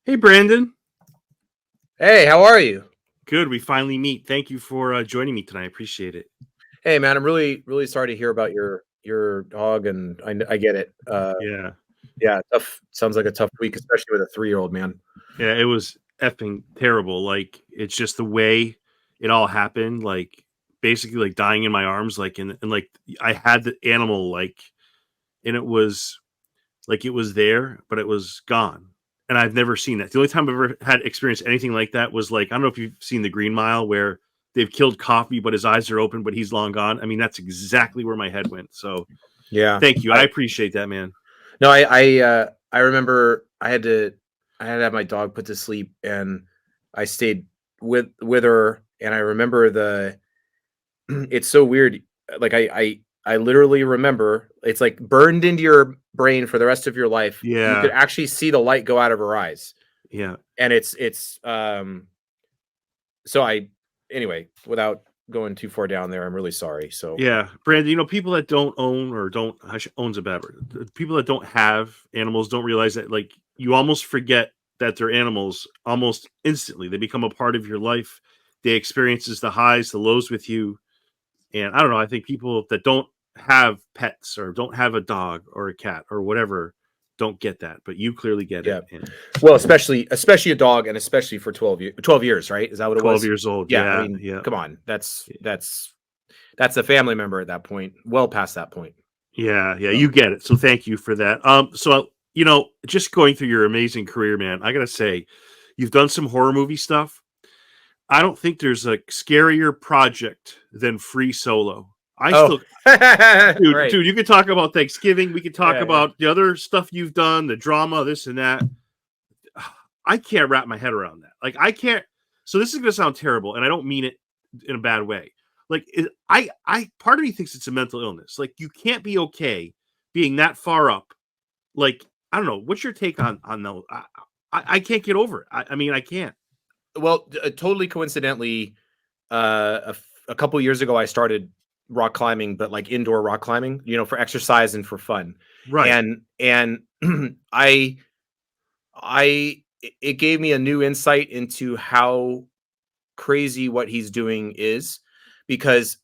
Hey, Brandon. Hey, how are you? Good. We finally meet. Thank you for joining me tonight. I appreciate it. Hey, man, I'm really sorry to hear about your dog, and I get it. Yeah. Yeah, tough. Sounds like a tough week, especially with a 3-year-old, man. Yeah. It was effing terrible. Like, it's just the way it all happened. Like, basically, like dying in my arms. Like, and like, I had the animal, like, and it was like it was there, but it was gone. And I've never seen that. The only time I've ever had experienced anything like that was like, I don't know if you've seen The Green Mile, where they've killed Coffee, but his eyes are open, but he's long gone. I mean, that's exactly where my head went. So, Yeah. thank you. I appreciate that, man. No, I remember I had to have my dog put to sleep, and I stayed with her, and I remember it's so weird. Like I literally remember it's like burned into your brain for the rest of your life. You could Yeah. actually see the light go out of her eyes, Yeah. and it's so I anyway, without going too far down there, I'm really sorry. So Yeah. Brandon, people that don't own or don't, owns a bad word. People that don't have animals don't realize that, like, you almost forget that they're animals almost instantly. They become a part of your life. They experiences the highs, the lows with you. And I don't know. I think people that don't have pets or don't have a dog or a cat or whatever don't get that, but you clearly get it. yeah. And Well, especially a dog, and especially for 12 years, right? Is that what it 12 was? years old. Yeah, I Yeah. mean, Yeah. come on. That's a family member at that point. Well past that point. Yeah, yeah, So, you get it. So thank you for that. So just going through your amazing career, man, I gotta say, you've done some horror movie stuff. I don't think there's a scarier project than Free Solo. I oh, still, dude, right. you could talk about Thanksgiving. We could talk Yeah, yeah. about the other stuff you've done, the drama, this and that. I can't wrap my head around that. Like, I can't. So this is gonna sound terrible, and I don't mean it in a bad way. Like, part of me thinks it's a mental illness. Like, you can't be okay being that far up. Like, I don't know. What's your take on those? I can't get over it. I mean, I can't. Well, totally coincidentally, a couple years ago, I started rock climbing, but like indoor rock climbing, for exercise and for fun. Right. And I it gave me a new insight into how crazy what he's doing is, because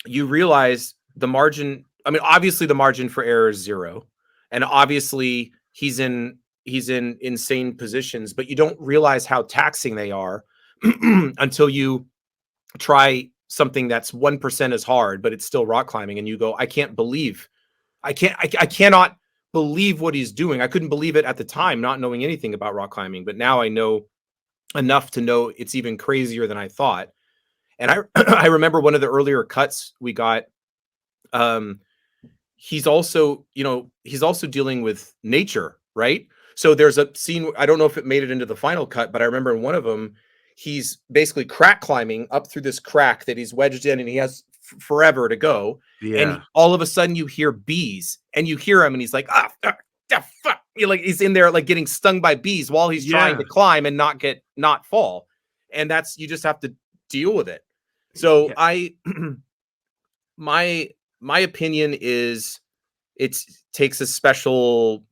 you realize the margin. I mean, obviously the margin for error is zero, and obviously he's in insane positions, but you don't realize how taxing they are until you try something that's 1% as hard, but it's still rock climbing, and you go, I cannot believe what he's doing. I couldn't believe it at the time, not knowing anything about rock climbing, but now I know enough to know it's even crazier than I thought. And I I remember one of the earlier cuts we got. Um, he's also dealing with nature, right? So there's a scene. I don't know if it made it into the final cut, but I remember in one of them, he's basically crack climbing up through this crack that he's wedged in, and he has forever to go. And Yeah. all of a sudden, you hear bees, and you hear him, and he's like, fuck. Like he's in there, like getting stung by bees while he's trying Yeah. to climb and not fall. And that's you just have to deal with it. So Yeah. my my opinion is it takes a special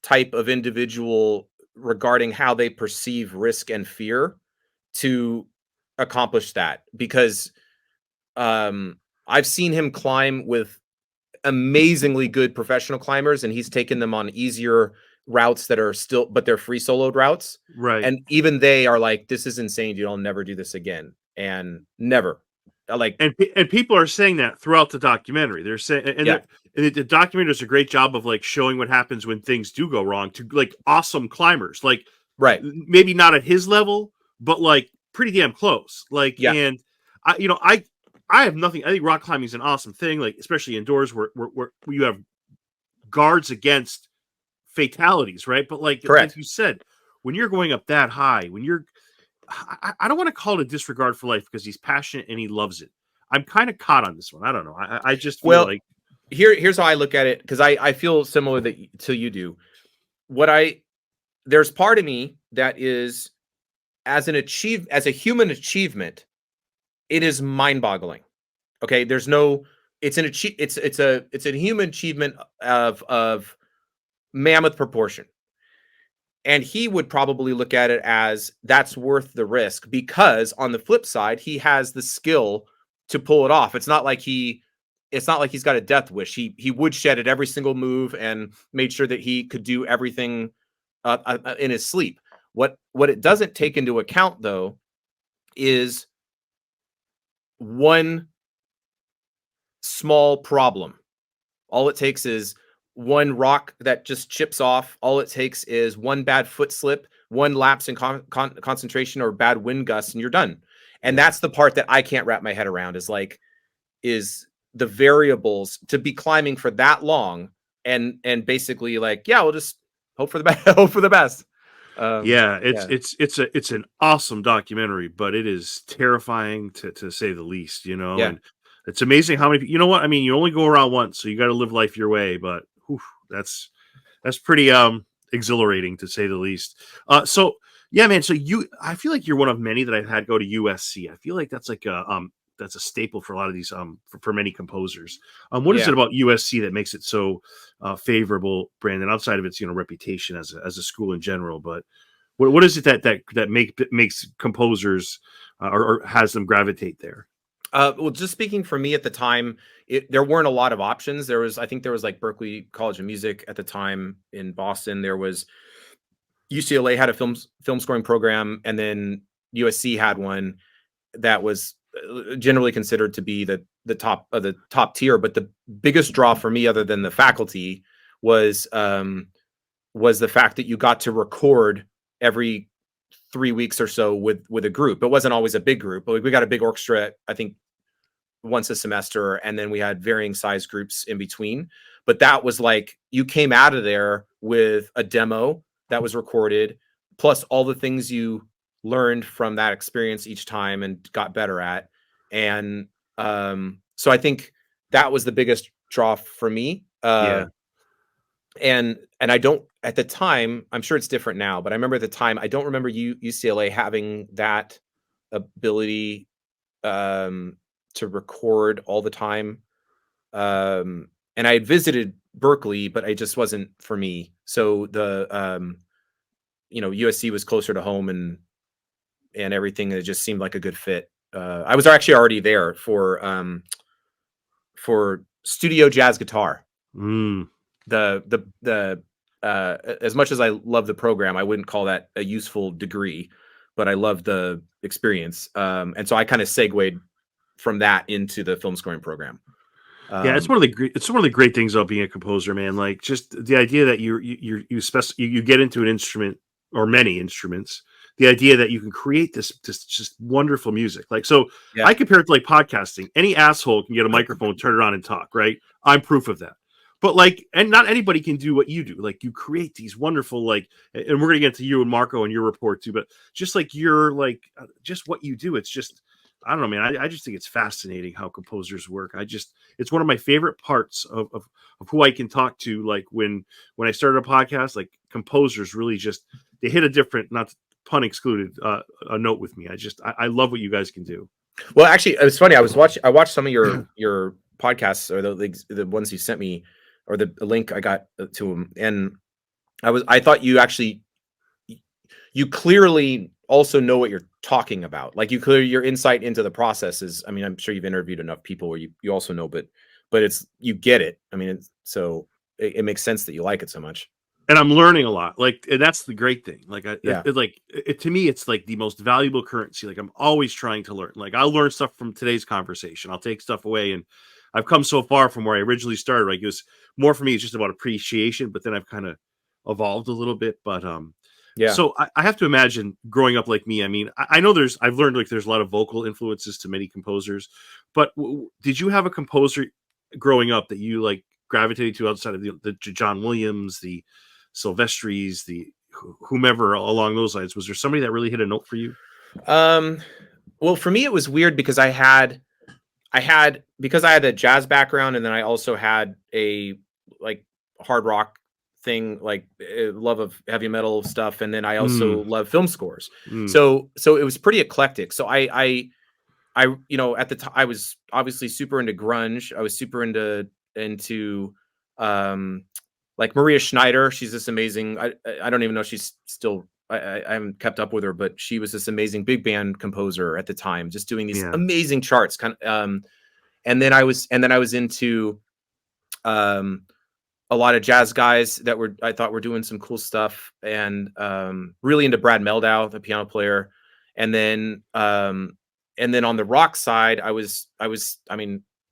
type of individual regarding how they perceive risk and fear to accomplish that, because I've seen him climb with amazingly good professional climbers, and he's taken them on easier routes that are still, but they're free soloed routes, Right. and even they are like, this is insane, dude, I'll never do this again. And never, like, And people are saying that throughout the documentary. They're saying, yeah, and the documentary does a great job of like showing what happens when things do go wrong to like awesome climbers, like right, maybe not at his level, but like pretty damn close. Like, yeah, and I have nothing. I think rock climbing is an awesome thing, like especially indoors where you have guards against fatalities, right? But like correct. you said, when you're going up that high, I don't want to call it a disregard for life because he's passionate and he loves it. I'm kind of caught on this one. I don't know. I just feel Well, like here's how I look at it, because I feel similar to you do. What I There's part of me that is, as a human achievement, it is mind-boggling. Okay, there's no it's an achieve it's a human achievement of mammoth proportion. And he would probably look at it as that's worth the risk, because on the flip side, he has the skill to pull it off. It's not like he's got a death wish. He would shed at every single move and made sure that he could do everything in his sleep. What it doesn't take into account, though, is one small problem. All it takes is one rock that just chips off. All it takes is one bad foot slip, one lapse in concentration, or bad wind gusts, and you're done. And that's the part that I can't wrap my head around, is the variables to be climbing for that long, and basically like, yeah, we'll just hope for the best. Hope for the best. It's an awesome documentary, but it is terrifying to say the least, you know. Yeah. And it's amazing how many, you know what I mean, you only go around once, so you got to live life your way, but whew, that's pretty exhilarating, to say the least. So yeah, man, so I feel like you're one of many that I've had go to USC. I feel like that's like that's a staple for a lot of these for many composers. What is it about USC that makes it so favorable, Brandon, outside of its, you know, reputation as a school in general? But what is it that makes composers or has them gravitate there? Well, just speaking for me at the time, there weren't a lot of options. I think there was like Berklee College of Music at the time in Boston. There was UCLA had a film scoring program, and then USC had one that was generally considered to be the top of the top tier. But the biggest draw for me, other than the faculty, was the fact that you got to record every 3 weeks or so with a group. It wasn't always a big group, but we got a big orchestra, I think, once a semester, and then we had varying size groups in between. But that was like, you came out of there with a demo that was recorded, plus all the things you learned from that experience each time and got better at. And so I think that was the biggest draw for me. And I don't, at the time, I'm sure it's different now, but I remember at the time, I don't remember UCLA having that ability to record all the time. And I had visited Berklee, but it just wasn't for me. So USC was closer to home and everything. It just seemed like a good fit. I was actually already there for studio jazz guitar. As much as I love the program, I wouldn't call that a useful degree, but I love the experience. And so I kind of segued from that into the film scoring program. Yeah, it's one of the great things about being a composer, man. Like, just the idea that you get into an instrument or many instruments. The idea that you can create this just wonderful music. Like, so I compare it to like podcasting. Any asshole can get a microphone, turn it on, and talk. Right? I'm proof of that. But like, and not anybody can do what you do. Like, you create these wonderful, like, and we're gonna get to you and Marco and your report too. But just like just what you do, it's just, I don't know, man. I just think it's fascinating how composers work. It's one of my favorite parts of who I can talk to. Like when I started a podcast, like, composers really just, they hit a different, not pun excluded, a note with me. I love what you guys can do. Well, actually, it was funny. I watched some of your podcasts, or the ones you sent me, or the link I got to them, and I thought you clearly also know what you're talking about. Like, your insight into the processes. I mean, I'm sure you've interviewed enough people where you also know, but you get it. I mean, it makes sense that you like it so much. And I'm learning a lot. Like, and that's the great thing. Like, to me, it's like the most valuable currency. Like, I'm always trying to learn. Like, I'll learn stuff from today's conversation. I'll take stuff away, and I've come so far from where I originally started. Like, it was more for me, it's just about appreciation, but then I've kind of evolved a little bit. But so I have to imagine, growing up like me, I mean, I know I've learned like there's a lot of vocal influences to many composers, but did you have a composer growing up that you like gravitated to outside of the John Williams, the Silvestris, the whomever along those lines? Was there somebody that really hit a note for you? Well, for me, it was weird because I had a jazz background, and then I also had a like hard rock thing, like love of heavy metal stuff, and then I also love film scores. So it was pretty eclectic. So I at the time, I was obviously super into grunge. I was super into like Maria Schneider. She's this amazing. I don't even know if she's still. I haven't kept up with her, but she was this amazing big band composer at the time, just doing these Yeah. amazing charts. And then I was into a lot of jazz guys that I thought were doing some cool stuff, and really into Brad Meldau, the piano player. And then on the rock side, I was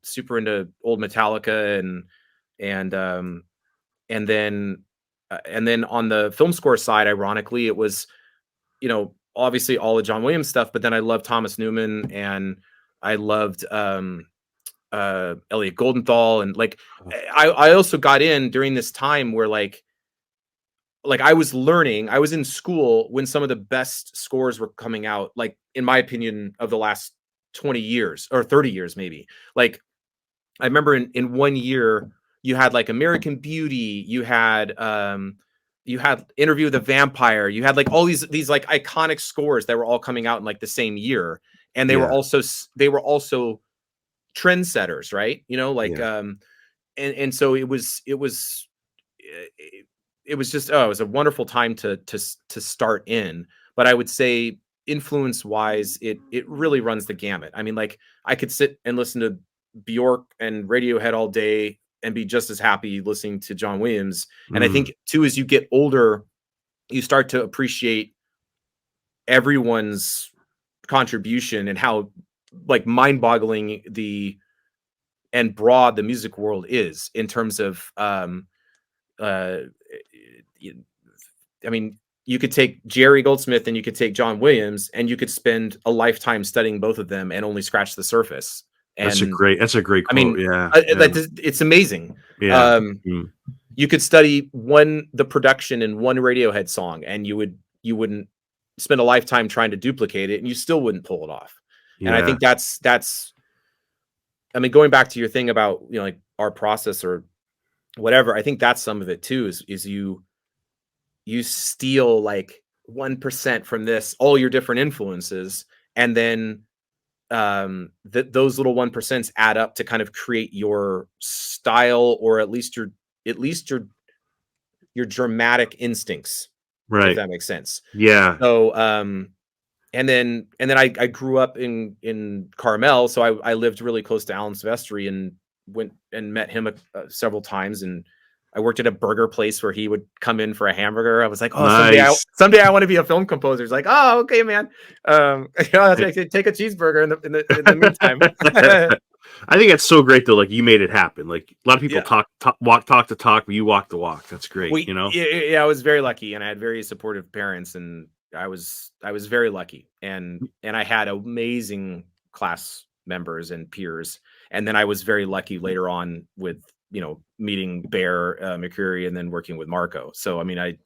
super into old Metallica, and then on the film score side, ironically, it was, obviously all the John Williams stuff, but then I loved Thomas Newman, and I loved Elliot Goldenthal, and like I also got in during this time where like I was in school when some of the best scores were coming out, like in my opinion, of the last 20 years or 30 years maybe. Like I remember in 1 year you had like American Beauty, you had Interview with the Vampire, you had like all these like iconic scores that were all coming out in like the same year, and they were also trendsetters, right? And so it was just, it was a wonderful time to start in. But I would say influence wise, it really runs the gamut. I mean, like I could sit and listen to Bjork and Radiohead all day and be just as happy listening to John Williams. And I think too, as you get older, you start to appreciate everyone's contribution and how like mind-boggling and broad the music world is in terms of I mean, you could take Jerry Goldsmith and you could take John Williams, and you could spend a lifetime studying both of them and only scratch the surface. And that's a great quote. I mean, it's amazing. Yeah. You could study the production in one Radiohead song, and you wouldn't spend a lifetime trying to duplicate it, and you still wouldn't pull it off. Yeah. And I think that's I mean, going back to your thing about, like our process or whatever, I think that's some of it too, is you steal like 1% from all your different influences, and then those little 1% add up to kind of create your style, or at least your dramatic instincts, right? If that makes sense. Yeah. So and then I grew up in Carmel, so I lived really close to Alan Silvestri, and went and met him several times, and I worked at a burger place where he would come in for a hamburger. I was like, oh, nice. someday I want to be a film composer. He's like, oh, okay, man. Take a cheeseburger in the meantime. I think that's so great though. Like you made it happen. Like a lot of people talk the talk, but you walk the walk. That's great. Yeah, I was very lucky, and I had very supportive parents, and I was very lucky, and I had amazing class members and peers. And then I was very lucky later on with, meeting Bear McCreary, and then working with Marco. So, I mean, I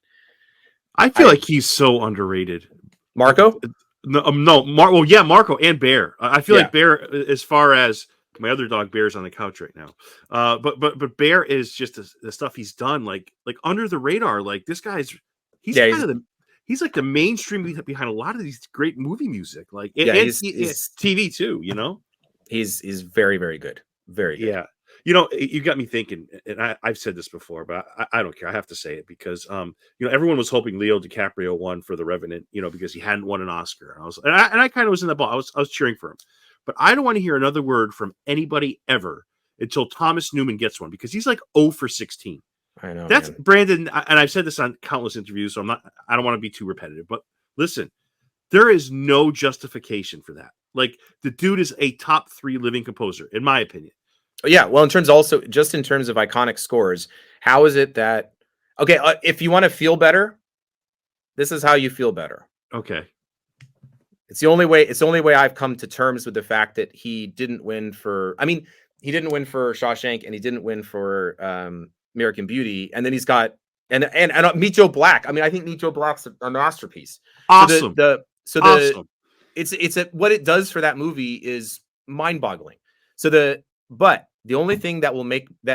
feel like he's so underrated. Marco? Marco and Bear. I feel like Bear, as far as my other dog Bear's on the couch right now. But Bear is just the stuff he's done, like under the radar. Like this guy's, he's like the mainstream behind a lot of these great movie music. Like he's TV too. He's very, very good. Very good. Yeah. You got me thinking, and I've said this before, but I don't care. I have to say it because, everyone was hoping Leo DiCaprio won for The Revenant, because he hadn't won an Oscar. And I kind of was in the ball. I was cheering for him, but I don't want to hear another word from anybody ever until Thomas Newman gets one, because he's like 0 for 16. I know. That's Brandon. And I've said this on countless interviews, so I don't want to be too repetitive, but listen, there is no justification for that. Like the dude is a top 3 living composer, in my opinion. Yeah, well, in terms of iconic scores, how is it that if you want to feel better, this is how you feel better. Okay. It's the only way I've come to terms with the fact that he didn't win for Shawshank, and he didn't win for American Beauty, and then he's got and Meet Joe Black. I mean, I think Meet Joe Black's a masterpiece. Awesome. It's what it does for that movie is mind-boggling. But the only thing that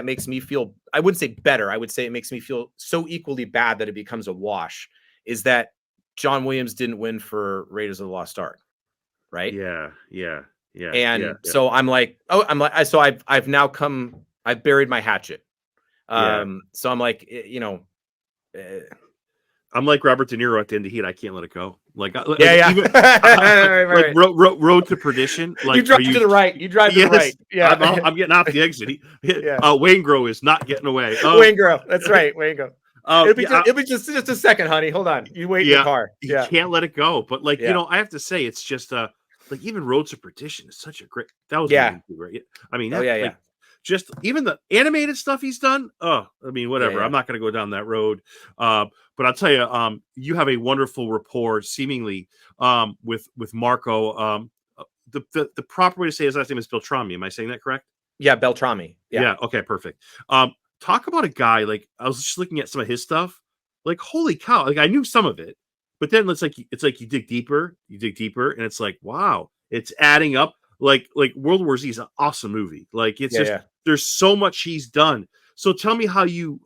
makes me feel, I wouldn't say better, I would say it makes me feel so equally bad that it becomes a wash, is that John Williams didn't win for Raiders of the Lost Ark, right? Yeah. And so I'm like, so I've buried my hatchet. Yeah. So I'm like, I'm like Robert De Niro at the end of Heat. I can't let it go. Like yeah. even Right, like right. Road to Perdition. You Like, are drive to you? the right. You drive to the Yes, right. Yeah. I'm getting off the exit. Yeah. Wayne Grow is not getting away. Wayne Grove. That's right. Wayne Grove. Yeah, It'll be just a second, honey. Hold on. You wait in the yeah. car. You Yeah. can't let it go. But like, Yeah. I have to say, it's just like even Road to Perdition is such a great. That was Yeah. movie too, right? Yeah. I mean, Oh that yeah. Yeah. like just even the animated stuff he's done. Oh, I mean, Yeah. whatever. Yeah. I'm not going to go down that road. But I'll tell you, you have a wonderful rapport, seemingly, with Marco. The proper way to say his last name is Beltrami. Am I saying that correct? Yeah. Beltrami. Yeah. Yeah. Okay. Perfect. Talk about a guy like I was just looking at some of his stuff. Like, holy cow! Like I knew some of it, but then it's like you dig deeper, and it's like, wow, it's adding up. Like World War Z is an awesome movie. Like it's Yeah. just Yeah. there's so much he's done. So tell me how you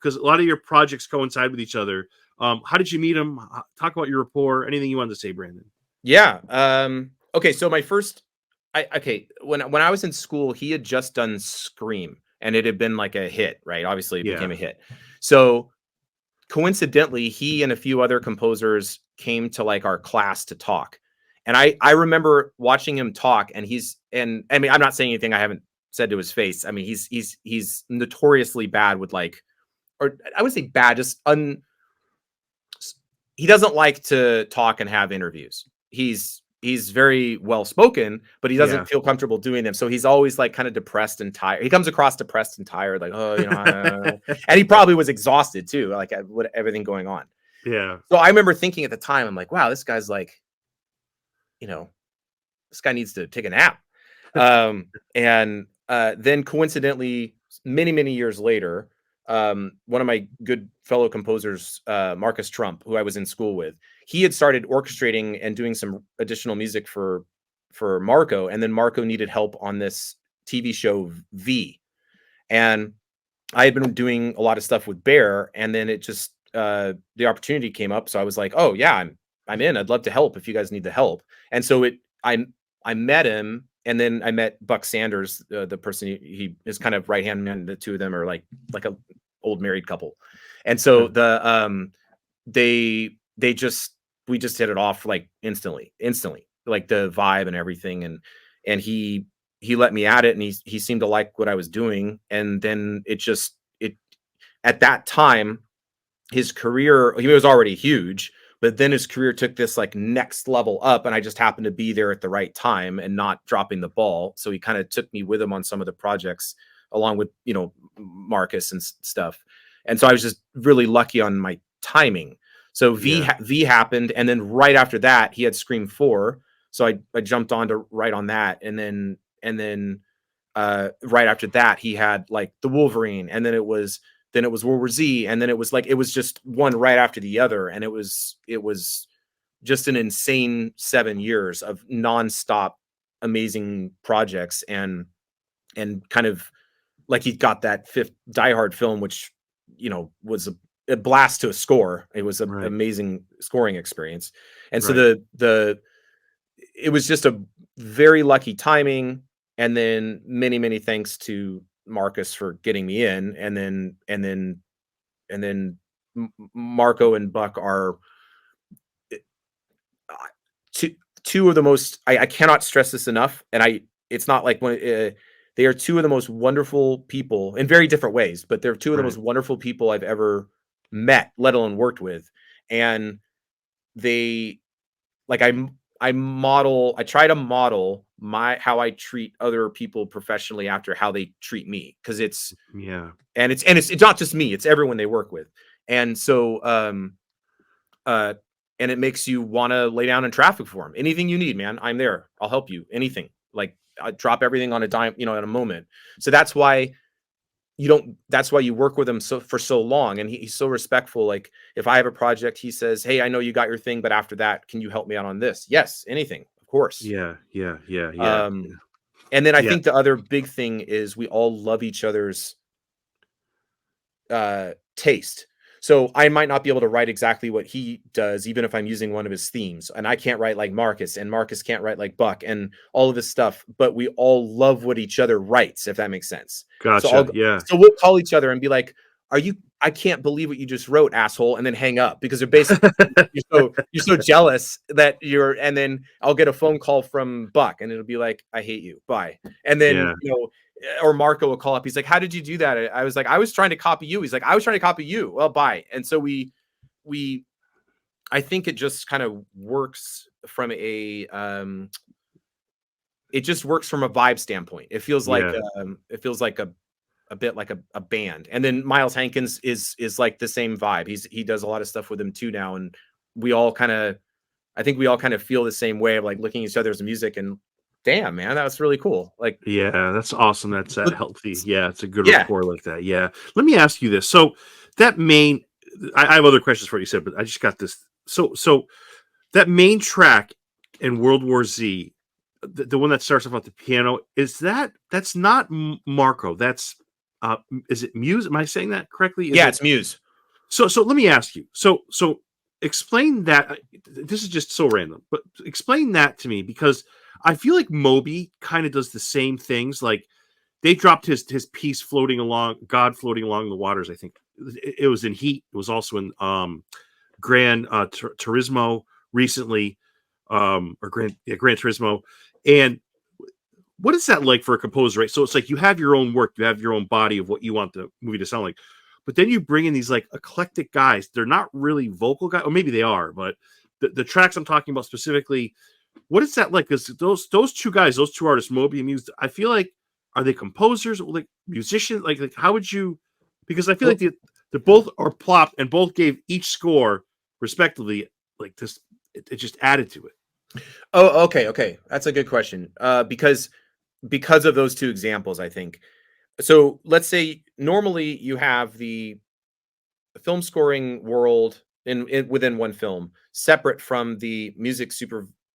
because a lot of your projects coincide with each other. How did you meet him? Talk about your rapport. Anything you wanted to say, Brandon? Yeah. Okay. So my first, when I was in school, he had just done Scream, and it had been like a hit, right? Obviously, it became Yeah. a hit. So coincidentally, he and a few other composers came to like our class to talk. And I remember watching him talk, and I mean, I'm not saying anything I haven't said to his face. I mean, he's notoriously bad with like, or I would say bad, just he doesn't like to talk and have interviews. He's very well spoken, but he Yeah. doesn't feel comfortable doing them. So he's always like kind of depressed and tired. He comes across depressed and tired, like, oh, and he probably was exhausted too, like with everything going on. Yeah. So I remember thinking at the time, I'm like, wow, this guy's like, this guy needs to take a nap. And then coincidentally, many years later, one of my good fellow composers, Marcus Trump, who I was in school with, he had started orchestrating and doing some additional music for Marco, and then Marco needed help on this TV show V, and I had been doing a lot of stuff with Bear, and then it just the opportunity came up, so I was like, oh yeah, I'm in. I'd love to help if you guys need the help, and so I met him, and then I met Buck Sanders, the person he is kind of right hand man. The two of them are like a old married couple, and so we just hit it off like instantly, like the vibe and everything, and he let me at it, and he seemed to like what I was doing, and then it at that time his career, he was already huge, but then his career took this like next level up, and I just happened to be there at the right time and not dropping the ball. So he kind of took me with him on some of the projects along with, Marcus and stuff. And so I was just really lucky on my timing. So V happened. And then right after that, he had Scream 4. So I jumped on to right on that. And then right after that, he had like the Wolverine, and then it was World War Z, and then it was just one right after the other, and it was just an insane 7 years of nonstop amazing projects, and kind of like he got that fifth Die Hard film, which was a blast to a score. It was an amazing scoring experience, and so it was just a very lucky timing, and then many thanks to Marcus for getting me in, and then Marco and Buck are two of the most, I cannot stress this enough, and it's not like when they are two of the most wonderful people in very different ways, but they're two of the most wonderful people I've ever met, let alone worked with. And they like I try to model how I treat other people professionally after how they treat me, because it's not just me, it's everyone they work with. And so and it makes you want to lay down in traffic for them. Anything you need, man, I'm there. I'll help you. Anything. Like I drop everything on a dime, in a moment. So that's why you work with him for so long, and he's so respectful. Like if I have a project, he says, hey, I know you got your thing, but after that, can you help me out on this? Yes, anything, of course. Yeah. And then I think the other big thing is we all love each other's taste. So I might not be able to write exactly what he does, even if I'm using one of his themes. And I can't write like Marcus, and Marcus can't write like Buck, and all of this stuff. But we all love what each other writes, if that makes sense. Gotcha. Yeah. So we'll call each other and be like, "Are you? I can't believe what you just wrote, asshole!" And then hang up because they're basically you're so jealous that you're. And then I'll get a phone call from Buck, and it'll be like, "I hate you, bye." And then Yeah. or Marco will call up. He's like, "How did you do that?" I was like, "I was trying to copy you." He's like, "I was trying to copy you." Well, bye. And so I think it just kind of works from it just works from a vibe standpoint. It feels like Yeah. a bit like a band. And then Miles Hankins is like the same vibe. He does a lot of stuff with him too now, and I think we all kind of feel the same way of like looking at each other's music and damn, man, that was really cool. Like, Yeah, that's awesome. That's that but healthy. Yeah, it's a good yeah, rapport like that. Yeah. Let me ask you this. So that main, I have other questions for what you said, but I just got this. So that main track in World War Z, the one that starts off with the piano, that's not Marco. That's is it Muse? Am I saying that correctly? yeah, it's Muse. So let me ask you. So explain that. This is just so random, but explain that to me because I feel like Moby kind of does the same things. Like they dropped his piece floating along, God floating along the waters. I think it was in Heat. It was also in Gran Turismo recently, or Gran Turismo. And what is that like for a composer, right? So it's like you have your own work, you have your own body of what you want the movie to sound like, but then you bring in these like eclectic guys. They're not really vocal guys, or maybe they are, but the tracks I'm talking about specifically, what is that like? Because those two guys, those two artists, Moby and Muse, I feel like are they composers, like musicians? Like how would you? Because I feel like Well, they both are plopped and both gave each score respectively. Like this, it just added to it. oh, okay. That's a good question. Because of those two examples, I think. So let's say normally you have the film scoring world within one film, separate from the music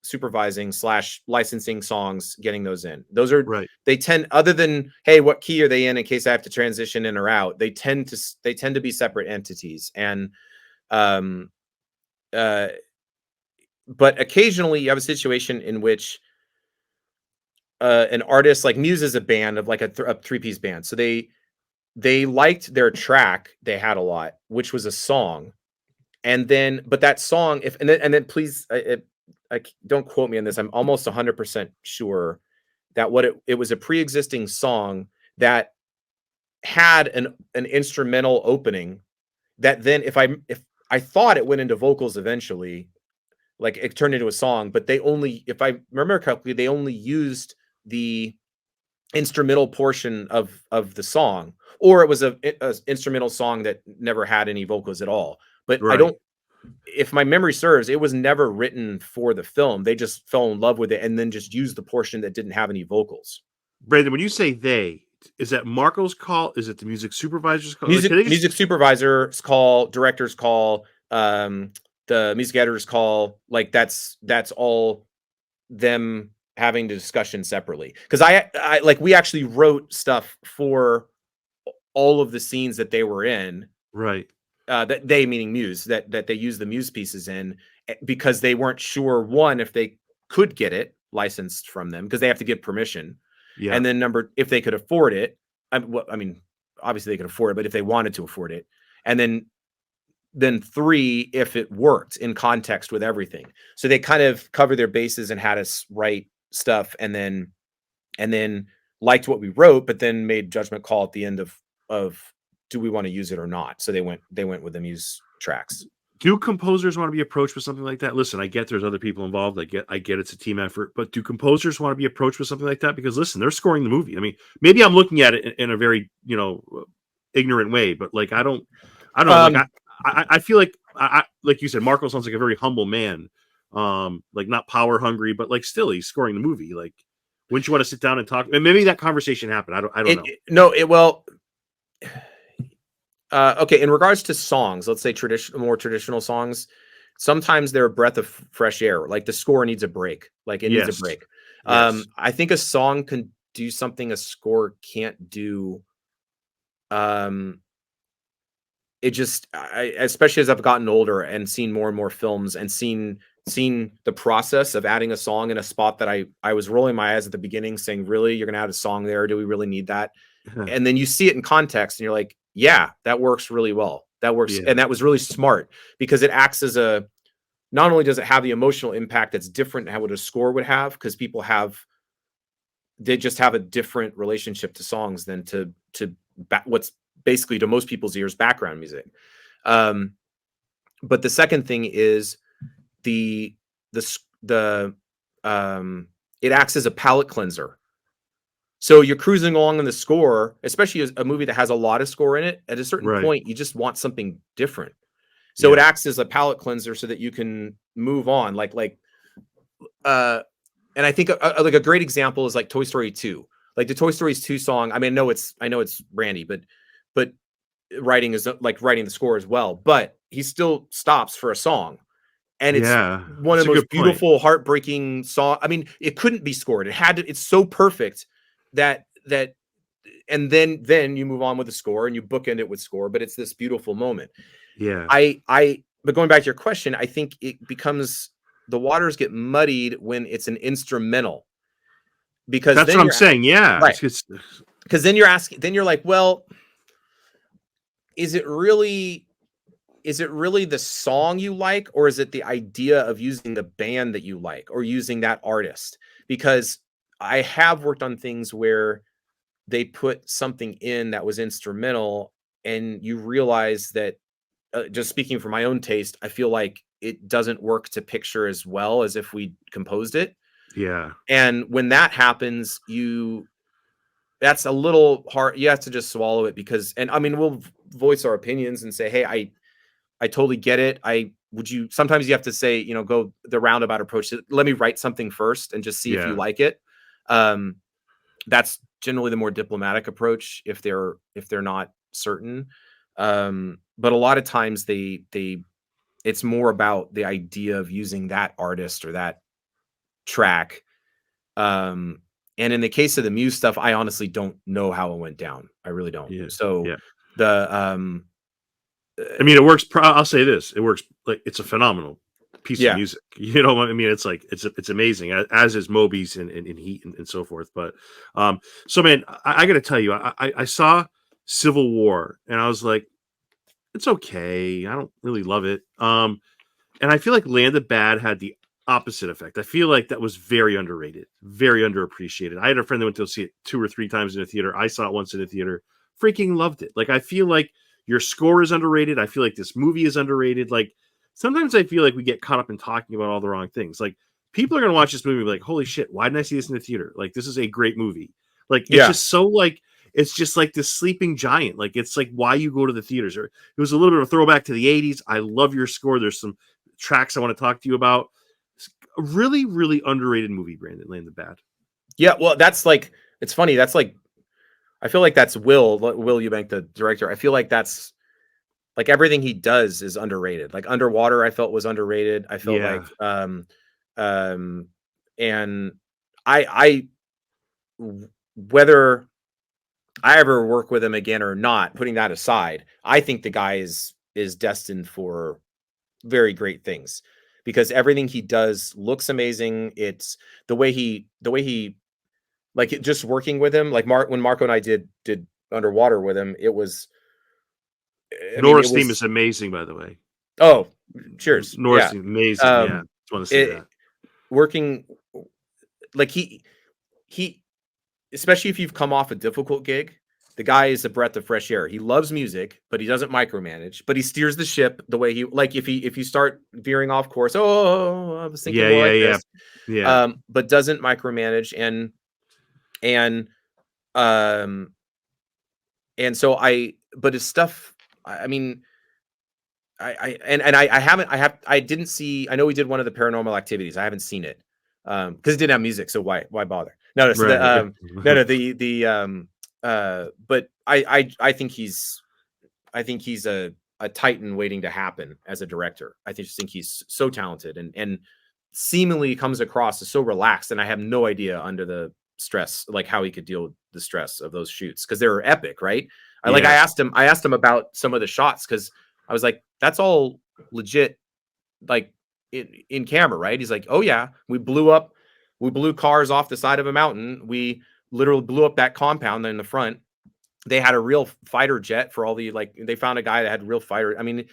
supervising / licensing songs, getting those in. Those are Right. they tend, other than hey, what key are they in case I have to transition in or out. They tend to be separate entities, and um, uh, but occasionally you have a situation in which an artist like Muse is a band of like a three-piece band, so they liked their track they had a lot, which was a song. And then, but that song, if and then please, don't quote me on this. I'm almost 100% sure that what it was a pre-existing song that had an instrumental opening that then if I thought it went into vocals eventually, like it turned into a song, but they only, if I remember correctly, they only used the instrumental portion of the song, or it was a instrumental song that never had any vocals at all. But I Right. don't, if my memory serves, it was never written for the film. They just fell in love with it and then just used the portion that didn't have any vocals. Brandon, when you say they, is that Marco's call? Is it the music supervisor's call? Like, Music can they just music supervisor's call, director's call, the music editor's call. Like that's all them having the discussion separately. Because I like we actually wrote stuff for all of the scenes that they were in, right? that they, meaning Muse, that they use the Muse pieces in, because they weren't sure, one, if they could get it licensed from them because they have to give permission, Yeah, and then number, if they could afford it. I mean, obviously they could afford it, but if they wanted to afford it, and then three, if it worked in context with everything. So they kind of cover their bases and had us write stuff, and then liked what we wrote, but then made judgment call at the end of do we want to use it or not. So they went with the Muse tracks. do composers want to be approached with something like that? Listen, I get there's other people involved. I get it's a team effort, but do composers want to be approached with something like that? Because listen, they're scoring the movie. I mean, maybe I'm looking at it in a very ignorant way, but like I don't know. Like Um, I feel like like you said, Marco sounds like a very humble man. Like not power hungry, but like still he's scoring the movie. Like, wouldn't you want to sit down and talk? And maybe that conversation happened. I don't know. no, it well, okay. In regards to songs, let's say more traditional songs, sometimes they're a breath of fresh air. Like the score needs a break. Like it needs a Yes, break. yes, I think a song can do something a score can't do. Um, it just, especially as I've gotten older and seen more and more films and seen the process of adding a song in a spot that I was rolling my eyes at the beginning saying, really, you're gonna add a song there? Do we really need that? And then you see it in context and you're like, yeah, that works really well. That works. Yeah. And that was really smart because it acts as a, not only does it have the emotional impact that's different than what a score would have, because people they just have a different relationship to songs than to what's basically to most people's ears background music. But the second thing is the the it acts as a palate cleanser. So you're cruising along in the score, especially a movie that has a lot of score in it. At a certain Right. point, you just want something different. So it acts as a palate cleanser so that you can move on. And I think like a great example is like Toy Story 2. Like the Toy Story 2 song. I mean, I know it's Randy, but writing is like writing the score as well. But he still stops for a song, and it's Yeah. one That's of the a most good point. beautiful, heartbreaking song. I mean, it couldn't be scored. It had to. It's so perfect that and then you move on with the score and you bookend it with score. But it's this beautiful moment. Yeah. But going back to your question, I think it becomes, the waters get muddied when it's an instrumental, because That's then what I'm you're saying. Yeah. right. Because then you're like, well, is it really the song you like, or is it the idea of using the band that you like or using that artist? Because I have worked on things where they put something in that was instrumental and you realize that, just speaking for my own taste, I feel like it doesn't work to picture as well as if we composed it. Yeah. And when that happens, that's a little hard. You have to just swallow it because, and I mean, we'll voice our opinions and say, hey, I totally get it. Sometimes you have to say, go the roundabout approach. Let me write something first and just see if you Yeah. like it. That's generally the more diplomatic approach if they're not certain. But a lot of times it's more about the idea of using that artist or that track. And in the case of the Muse stuff, I honestly don't know how it went down. I really don't. Yeah. So Yeah. the I mean, it works. I'll say this: it works. Like it's a phenomenal piece of yeah, music. You know what I mean? It's like it's amazing, as is Moby's and Heat and so forth. But so man, I got to tell you, I saw Civil War and I was like, it's okay. I don't really love it. And I feel like Land of Bad had the opposite effect. I feel like that was very underrated, very underappreciated. I had a friend that went to see it 2 or 3 times in the theater. I saw it once in the theater, freaking loved it. Like I feel like your score is underrated. I feel like this movie is underrated. Like sometimes I feel like we get caught up in talking about all the wrong things. Like people are going to watch this movie and be like, holy shit, why didn't I see this in the theater? Like this is a great movie. Like it's yeah, just so like, it's just like this sleeping giant. Like it's like why you go to the theaters. Or it was a little bit of a throwback to the 80s. I love your score. There's some tracks I want to talk to you about. It's a really, really underrated movie, Brandon, Land of Bad. yeah. Well, that's like, it's funny. That's like, I feel like that's Will Eubank, the director. I feel like that's like everything he does is underrated. Like Underwater, I felt was underrated. I felt Yeah. like, and I whether I ever work with him again or not, putting that aside, I think the guy is destined for very great things because everything he does looks amazing. It's the way he like just working with him, like when Marco and I did Underwater with him, it was, I mean, it Nora's theme was, is amazing, by the way. oh, cheers. Nora's Yeah. theme, amazing. Yeah. Just want to say that. Working like he especially if you've come off a difficult gig, the guy is a breath of fresh air. He loves music, but he doesn't micromanage, but he steers the ship the way he, like if you start veering off course, oh, I was thinking Yeah, more yeah, like yeah. this. Yeah. But doesn't micromanage and um and so but his stuff, I mean, I didn't see, I know we did one of the Paranormal Activities. I haven't seen it. Because it didn't have music, so why bother? No, so Right. but I think he's a titan waiting to happen as a director. Just think he's so talented and seemingly comes across as so relaxed, and I have no idea under the stress, like how he could deal with the stress of those shoots, because they were epic, right? I Yeah. I asked him about some of the shots, because I was like, that's all legit, like in camera, right? He's like, oh yeah, we blew cars off the side of a mountain. We literally blew up that compound in the front. They had a real fighter jet for all the, like, they found a guy that had real fighter. I mean,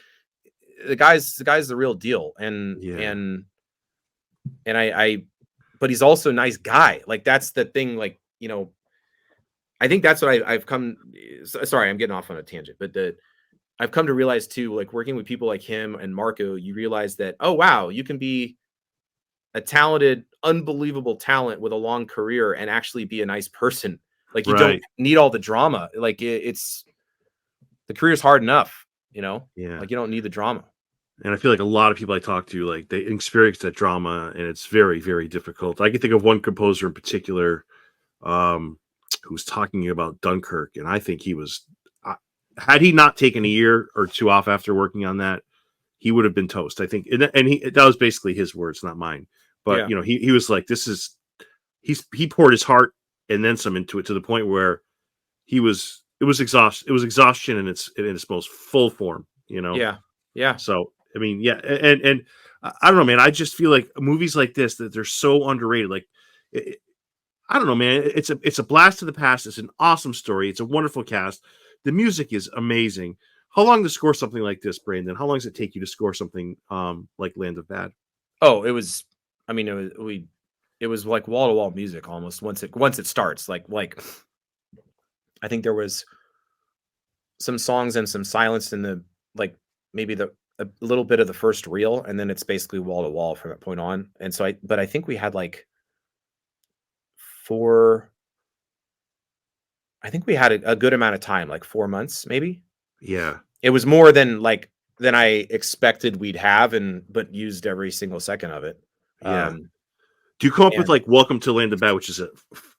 the guy's the real deal. And Yeah. I but he's also a nice guy. Like, that's the thing. Like, I think that's what I've come. Sorry, I'm getting off on a tangent, but I've come to realize too, like working with people like him and Marco, you realize that, oh wow, you can be a talented, unbelievable talent with a long career and actually be a nice person. Like, you don't Right. need all the drama. Like, it's the career's hard enough, Yeah. like, you don't need the drama. And I feel like a lot of people I talk to, like, they experience that drama, and it's very, very difficult. I can think of one composer in particular, um, who's talking about Dunkirk, and I think he was, had he not taken a year or two off after working on that, he would have been toast. I think, and that was basically his words, not mine. But Yeah. he was like, he poured his heart and then some into it, to the point where it was exhaustion in its most full form. Yeah. Yeah. So I mean, yeah, and I don't know, man. I just feel like movies like this, that they're so underrated. Like, I don't know, man. It's a blast to the past. It's an awesome story. It's a wonderful cast. The music is amazing. How long to score something like this, Brandon? How long does it take you to score something like Land of Bad? Oh, it was, I mean, it was like wall to wall music almost once it starts. Like I think there was some songs and some silence in the, like, maybe a little bit of the first reel, and then it's basically wall to wall from that point on. And so but I think we had like four. I think we had a good amount of time, like 4 months, maybe. Yeah, It was more than I expected we'd have, but used every single second of it. yeah. Do you come up with And like "Welcome to Land of Bad," which is a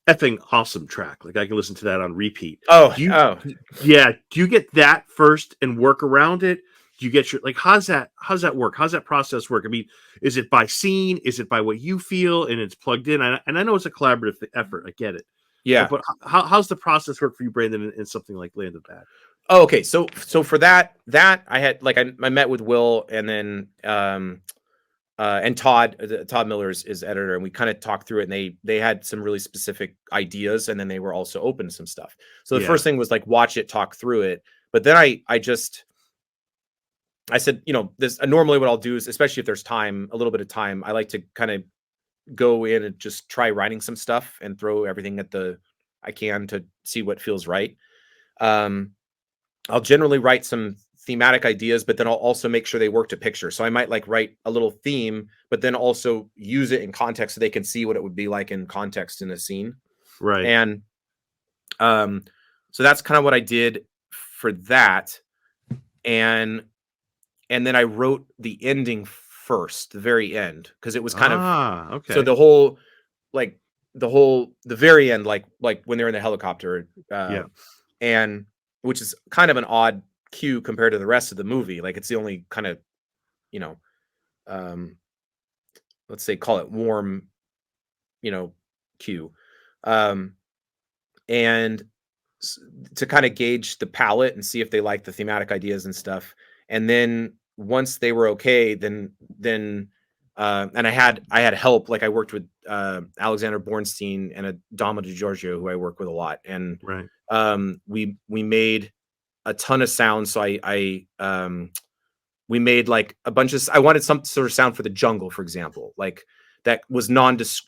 effing awesome track? Like, I can listen to that on repeat. oh, Do you? oh, Yeah. Do you get that first and work around it? Do you get your, like, how's that work? How's that process work? I mean, is it by scene? Is it by what you feel and it's plugged in? And I know it's a collaborative effort. I get it. yeah. But how's the process work for you, Brandon, in something like Land of Bad? Oh, okay. So for that I had, like, I met with Will, and then and Todd Miller is editor, and we kind of talked through it, and they had some really specific ideas, and then they were also open to some stuff. So the Yeah. first thing was like, watch it, talk through it. But then I said, this normally what I'll do is, especially if there's time, a little bit of time, I like to kind of go in and just try writing some stuff and throw everything I can to see what feels right. I'll generally write some thematic ideas, but then I'll also make sure they work to picture. So I might, like, write a little theme, but then also use it in context so they can see what it would be like in context in a scene. Right. And so that's kind of what I did for that. And then I wrote the ending first, the very end, because it was kind of, okay. so the very end, like when they're in the helicopter, Yeah. and which is kind of an odd cue compared to the rest of the movie. Like, it's the only kind of, let's say, call it warm, cue. And to kind of gauge the palette and see if they like the thematic ideas and stuff. And then once they were okay, then and I had help. Like, I worked with Alexander Bornstein and Adama DiGiorgio, who I work with a lot. And Right. we made a ton of sounds. So we made like a bunch of, I wanted some sort of sound for the jungle, for example, like that was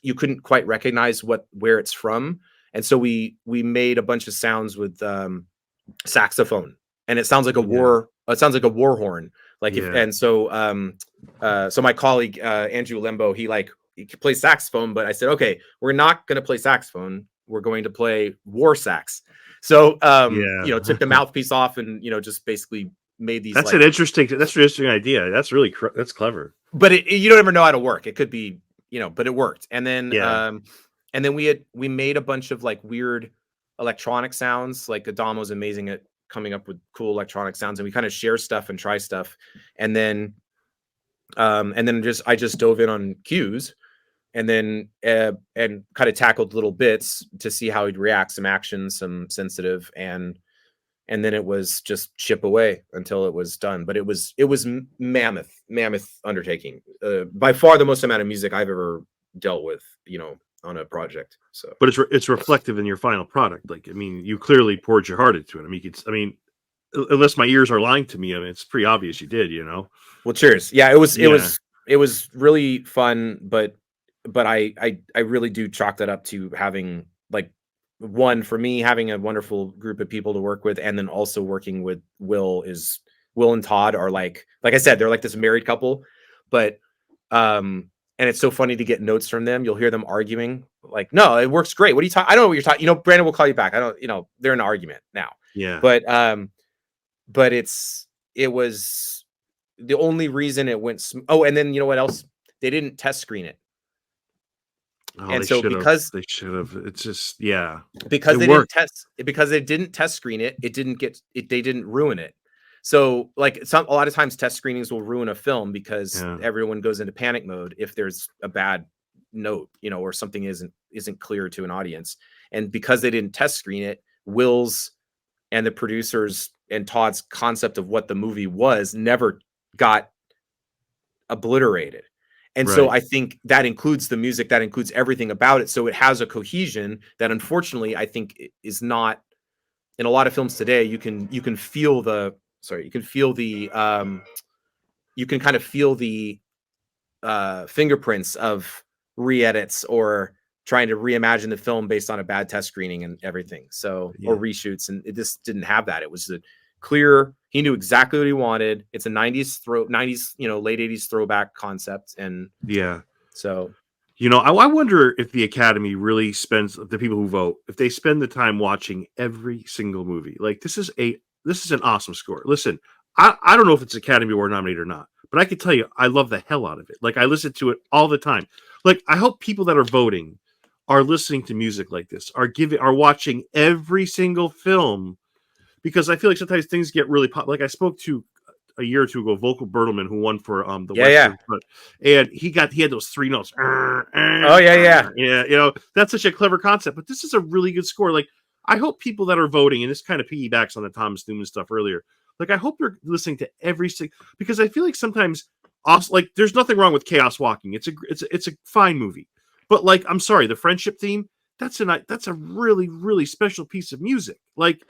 you couldn't quite recognize where it's from. And so we made a bunch of sounds with saxophone, and it sounds like a war horn. Like, so my colleague Andrew Lembo, he plays saxophone, but I said, okay, we're not going to play saxophone. We're going to play war sax. So took the mouthpiece off and just basically made these. That's an interesting idea. That's really that's clever. But you don't ever know how to work. It could be, but it worked. And then we made a bunch of like weird electronic sounds. Like, Adamo was amazing at coming up with cool electronic sounds, and we kind of share stuff and try stuff. And then I just dove in on cues. then and kind of tackled little bits to see how he'd react, some action, some sensitive, and then it was just chip away until it was done. But it was mammoth undertaking. By far the most amount of music I've ever dealt with, on a project. So, but it's reflective in your final product. Like, I mean, you clearly poured your heart into it. I mean, unless my ears are lying to me, I mean, it's pretty obvious you did. Well, cheers. Yeah, it was really fun, but I really do chalk that up to having, like, one, for me, having a wonderful group of people to work with, and then also working with Will and Todd are like I said, they're like this married couple, but and it's so funny to get notes from them. You'll hear them arguing, like, no, it works great. What are you talking? I don't know what you're talking. Brandon will call you back. I don't, they're in an argument now. Yeah. But it was the only reason it went. Oh, and then you know what else? They didn't test screen it. Oh, and so because they should have, it's just, yeah, because they didn't test screen it, they didn't ruin it. So, like, a lot of times test screenings will ruin a film because everyone goes into panic mode if there's a bad note, or something isn't clear to an audience. And because they didn't test screen it, Will's and the producers and Todd's concept of what the movie was never got obliterated. And so I think that includes the music, that includes everything about it. So it has a cohesion that, unfortunately, I think is not in a lot of films today. You can feel the fingerprints of re-edits or trying to reimagine the film based on a bad test screening and everything. So, or reshoots, and it just didn't have that. It was a clear, he knew exactly what he wanted. It's a 90s, late 80s throwback concept. And so, I wonder if the Academy really spends, the people who vote, if they spend the time watching every single movie. Like, this is an awesome score. Listen, I don't know if it's Academy Award nominated or not, but I can tell you, I love the hell out of it. Like, I listen to it all the time. Like, I hope people that are voting are listening to music like this, are watching every single film, because I feel like sometimes things get really pop. Like, I spoke to a year or two ago, Volker Bertelmann, who won for the Western, and he had those three notes. That's such a clever concept. But this is a really good score. Like, I hope people that are voting, and this kind of piggybacks on the Thomas Newman stuff earlier, like, I hope they're listening to every single, because I feel like sometimes, also, like, there's nothing wrong with Chaos Walking. It's a fine movie, but, like, I'm sorry, the friendship theme, that's a really, really special piece of music. Like,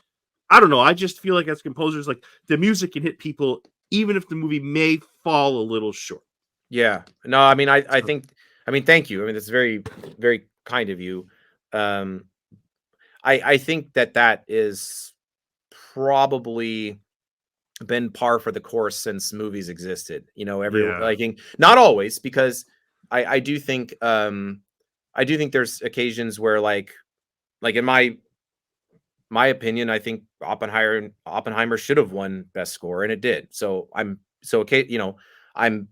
I don't know, I just feel like as composers, like, the music can hit people even if the movie may fall a little short. Yeah, no, I mean, I think, thank you. I mean, that's very, very kind of you. I think that is probably been par for the course since movies existed. Not always, because I do think there's occasions where, like in my opinion, I think Oppenheimer should have won Best Score, and it did. So Brandon,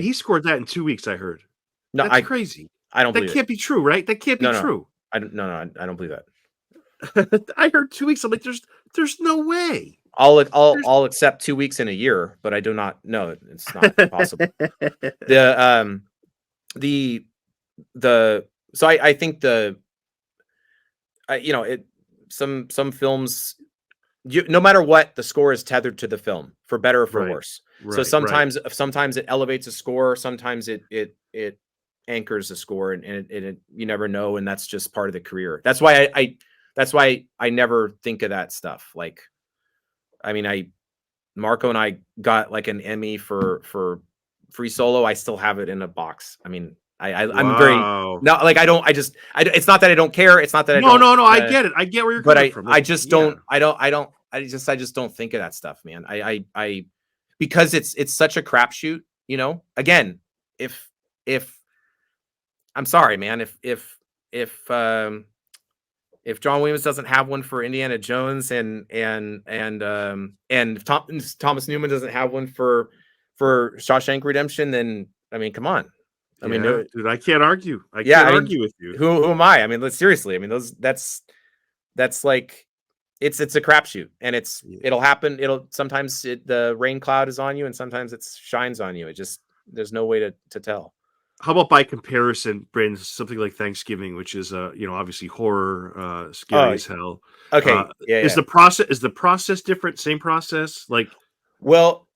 he scored that in 2 weeks. I heard. No, that's crazy. I don't. That can't be true, right? That can't be true. I don't believe that. I heard 2 weeks. I'm like, there's no way. I'll accept 2 weeks in a year, but I do not. No, it's not possible. So I think some films, no matter what, the score is tethered to the film, for better or for worse. So sometimes it elevates a score, sometimes it anchors a score, and it you never know, and that's just part of the career. That's why I never think of that stuff. Like, I mean, Marco and I got, like, an Emmy for Free Solo. I still have it in a box. I mean, I'm very, no, like, it's not that I don't care. It's not that I get it. I get where you're coming from. I just don't think of that stuff, man. I because it's such a crapshoot, again, if I'm sorry, man, if John Williams doesn't have one for Indiana Jones, and Thomas Newman doesn't have one for Shawshank Redemption, then, I mean, come on. I mean, dude, I can't argue. I can't argue with you. Who am I? I mean, seriously. I mean, that's like, it's a crapshoot, and it'll happen. Sometimes the rain cloud is on you, and sometimes it shines on you. There's no way to tell. how about by comparison, Brandon, something like Thanksgiving, which is obviously horror, scary Oh, as hell. okay. Yeah, Is yeah. the process different? Same process? Like, Well,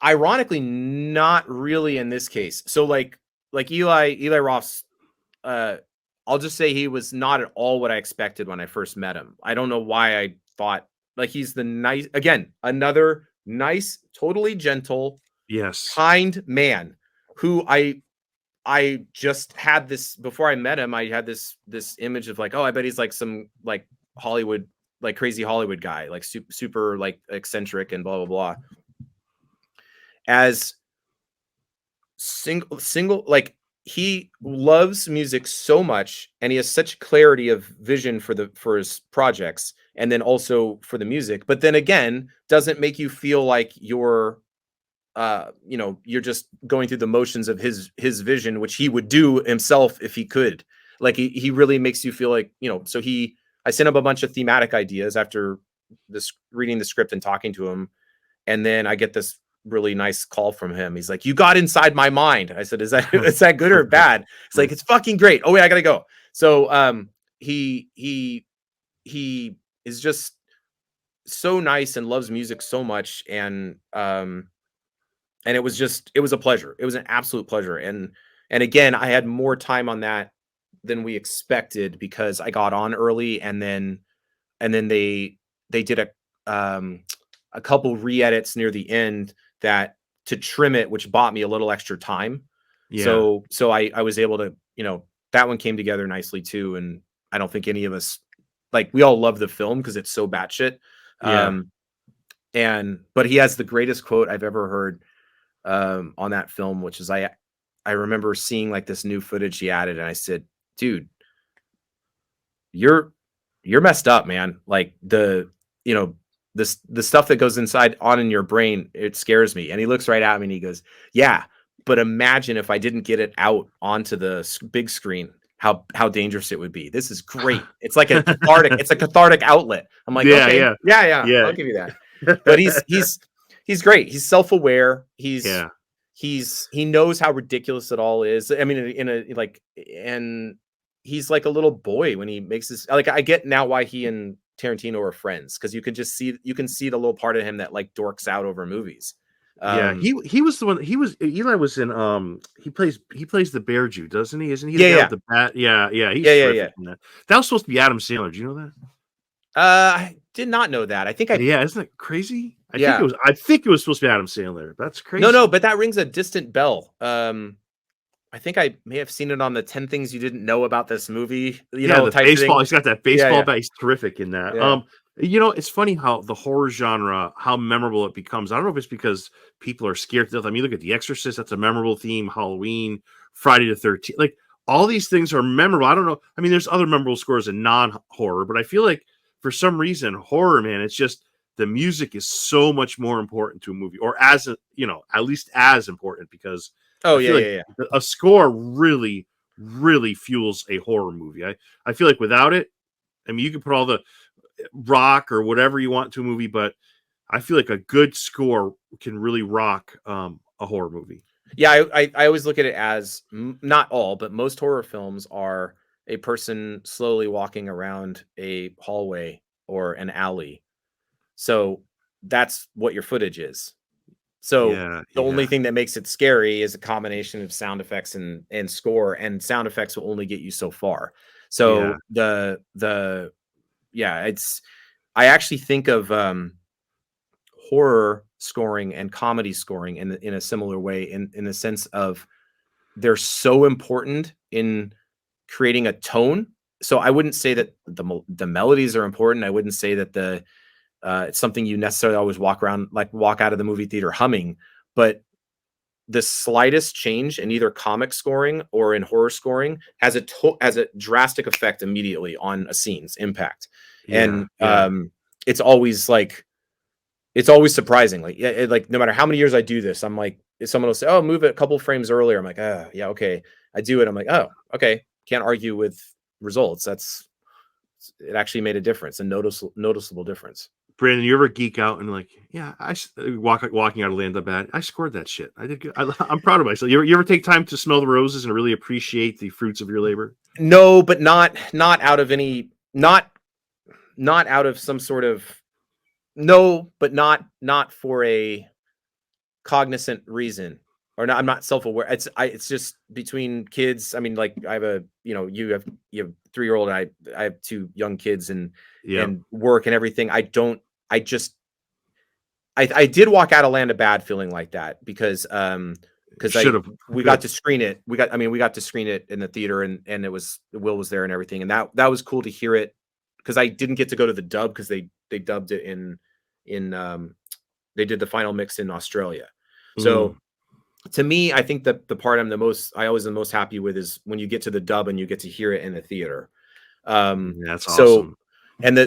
ironically, not really in this case. So like Eli Roth's, I'll just say he was not at all what I expected when I first met him. I don't know why I thought, like, he's the nice, again, another nice, totally gentle, yes, kind man who I just had this before I met him. I had this image of like, oh, I bet he's like some like Hollywood, like crazy Hollywood guy, like super like eccentric and blah blah blah. As single like, he loves music so much and he has such clarity of vision for his projects, and then also for the music, but then again doesn't make you feel like you're just going through the motions of his vision, which he would do himself if he could. Like he really makes you feel like, so I sent him a bunch of thematic ideas after this, reading the script and talking to him, and then I get this really nice call from him. He's like, "You got inside my mind." I said, is that good or bad? It's like, it's fucking great. Oh wait, I gotta go. So he is just so nice and loves music so much, and it was a pleasure. It was an absolute pleasure. And again, I had more time on that than we expected because I got on early, and then they did a couple re-edits near the end that to trim it, which bought me a little extra time. yeah, So I was able to, that one came together nicely too. And I don't think any of us, like, we all love the film because it's so batshit. yeah. But he has the greatest quote I've ever heard on that film, which is, I remember seeing like this new footage he added, and I said, "Dude, you're messed up, man. Like you know, the stuff that goes inside on in your brain, it scares me." And he looks right at me and he goes, "Yeah, but imagine if I didn't get it out onto the big screen, how dangerous it would be. This is great. It's like a cathartic. It's a cathartic outlet." I'm like, Yeah, okay, yeah, yeah, yeah, I'll give you that. But he's great. He's self-aware. yeah. He knows how ridiculous it all is. I mean, in a like, and he's like a little boy when he makes this. Like, I get now why he and Tarantino are friends, because you can see the little part of him that like dorks out over movies. Yeah, he was the one. Eli was in he plays the Bear Jew, doesn't he? Isn't he the Yeah, guy yeah, with the bat? Yeah, yeah, he's yeah, yeah, terrific yeah. in that. That was supposed to be Adam Sandler. Do you know that? I did not know that. I think Yeah, isn't that crazy? yeah. I think it was supposed to be Adam Sandler. That's No, crazy. but that rings a distant bell. I think I may have seen it on the 10 Things You Didn't Know About This Movie, Yeah, the type baseball. thing. He's got that Yeah, baseball yeah, bat. He's terrific in that. yeah. It's funny how the horror genre, how memorable it becomes. I don't know if it's because people are scared to death. I mean, look at The Exorcist. That's a memorable theme. Halloween, Friday the 13th. Like, all these things are memorable. I don't know. I mean, there's other memorable scores in non-horror, but I feel like for some reason, horror, man, it's just the music is so much more important to a movie, or at least as important, because Oh I yeah, feel like yeah, yeah. a score really, really fuels a horror movie. I feel like without it, I mean, you can put all the rock or whatever you want to a movie, but I feel like a good score can really rock a horror movie. Yeah, I always look at it as, not all, but most horror films are a person slowly walking around a hallway or an alley. So that's what your footage is. So Yeah, the only yeah, thing that makes it scary is a combination of sound effects and score, and sound effects will only get you so far. yeah, So the yeah, it's I actually think of horror scoring and comedy scoring in a similar way, in the sense of they're so important in creating a tone. So I wouldn't say that the melodies are important. I wouldn't say that it's something you necessarily always walk out of the movie theater humming, but the slightest change in either comic scoring or in horror scoring has a drastic effect immediately on a scene's impact. yeah, And yeah. it's always like, it's always surprising. Like, like no matter how many years I do this, I'm like, if someone will say, "Oh, move it a couple frames earlier," I'm like, yeah, okay." I do it. I'm like, "Oh, okay." Can't argue with results. It actually made a difference, a noticeable difference. Brandon, you ever geek out and like, yeah, walking out of Land of Bad, I scored that shit. I did good. I'm proud of myself. You ever take time to smell the roses and really appreciate the fruits of your labor? No, but not out of any, not out of some sort of, no, but not for a cognizant reason, or not. I'm not self-aware. It's just between kids. I mean, like I have a, you have 3-year-old, and I have 2 young kids, and Yeah, work and everything. I just I did walk out of Land of Bad feeling like that because should have. we got to screen it. We got to screen it in the theater, and it was, Will was there and everything, and that was cool to hear it, because I didn't get to go to the dub, because they dubbed it in they did the final mix in Australia. So to me, I think that the part I always am most happy with is when you get to the dub and you get to hear it in the theater. That's So, awesome. and